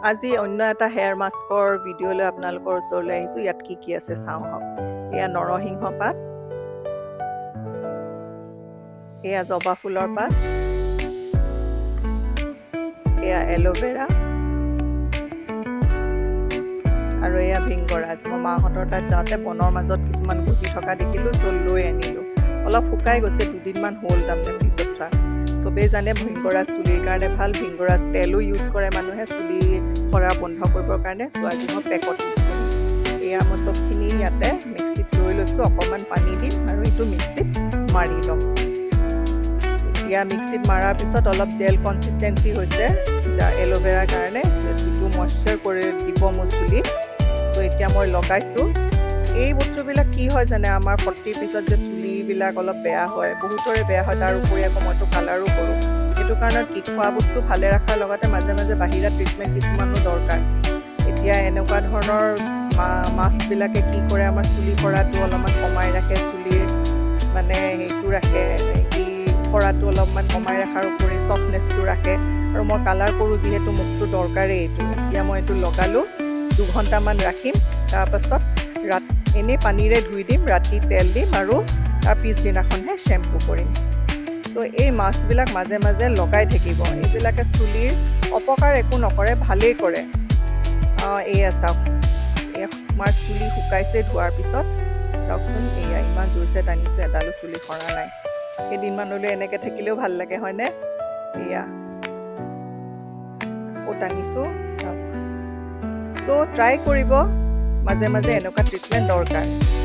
আজি অন্য এটা হেয়াৰ মাস্কৰ ভিডিঅ' লৈ আপোনালোকৰ ওচৰলৈ আহিছোঁ। ইয়াত কি কি আছে চাওঁ আহক। এয়া নৰসিংহ পাত, এয়া জবা ফুলৰ পাত, এয়া এল'ভেৰা আৰু এয়া ভৃংগৰাজ। মই মাহঁতৰ তাত যাওঁতে বনৰ মাজত কিছুমান গুজি থকা দেখিলোঁ, লৈ আনিলোঁ। অলপ শুকাই গৈছে, দুদিনমান হ'ল তাৰমানে ফ্ৰিজত থোৱা। চবেই জানে ভৃংগৰাজ চুলিৰ কাৰণে ভাল, ভৃংগৰাজ তেলো ইউজ কৰে মানুহে চুলি সৰা বন্ধ কৰিবৰ কাৰণে। আজি মই পেকত ইউজ কৰিম। এয়া মই চবখিনি ইয়াতে মিক্সিত লৈ লৈছোঁ, অকণমান পানী দিম আৰু এইটো মিক্সিত মাৰি ল'ম। এতিয়া মিক্সিত মৰাৰ পিছত অলপ জেল কনচিষ্টেঞ্চি হৈছে, যাৰ এল'ভেৰাৰ কাৰণে যিটো মইশ্চাৰ কৰি দিব মোৰ চুলিত। এতিয়া মই লগাইছোঁ। এই বস্তুবিলাক কি হয় জানে, আমাৰ 40ৰ পিছত যে চুলিবিলাক অলপ বেয়া হয়, বহুতৰে বেয়া হয়, তাৰ উপৰি আকৌ মইতো কালাৰো কৰোঁ। সেইটো কাৰণত কি খোৱা বস্তু ভালে ৰখাৰ লগতে মাজে মাজে বাহিৰা ট্ৰিটমেণ্ট কিছুমানো দৰকাৰ। এতিয়া এনেকুৱা ধৰণৰ মাস্কবিলাকে কি কৰে, আমাৰ চুলি সৰাটো অলপমান কমাই ৰাখে, চুলিৰ মানে সেইটো ৰাখে, কি সৰাটো অলপমান কমাই ৰখাৰ উপৰি চফ্টনেছটো ৰাখে। আৰু মই কালাৰ কৰোঁ যিহেতু মোকতো দৰকাৰেই এইটো। এতিয়া মই এইটো লগালোঁ, 2 ঘণ্টামান ৰাখিম। তাৰপাছত এনেই পানীৰে ধুই দিম, ৰাতি তেল দিম আৰু তাৰ পিছদিনাখনহে শ্বেম্পু কৰিম। এই মাস্কবিলাক মাজে মাজে লগাই থাকিব। এইবিলাকে চুলিৰ অপকাৰ একো নকৰে, ভালেই কৰে। এয়া চাওক, এয়া তোমাৰ চুলি শুকাইছে ধোৱাৰ পিছত। চাওকচোন, এয়া ইমান জোৰছে টানিছোঁ, এডালো চুলি সৰা নাই। কেইদিনমানলৈ এনেকৈ থাকিলেও ভাল লাগে হয়নে? এয়া আকৌ টানিছোঁ, চাওক। ট্ৰাই কৰিব, মাজে মাজে এনেকুৱা ট্ৰিটমেণ্ট দৰকাৰ।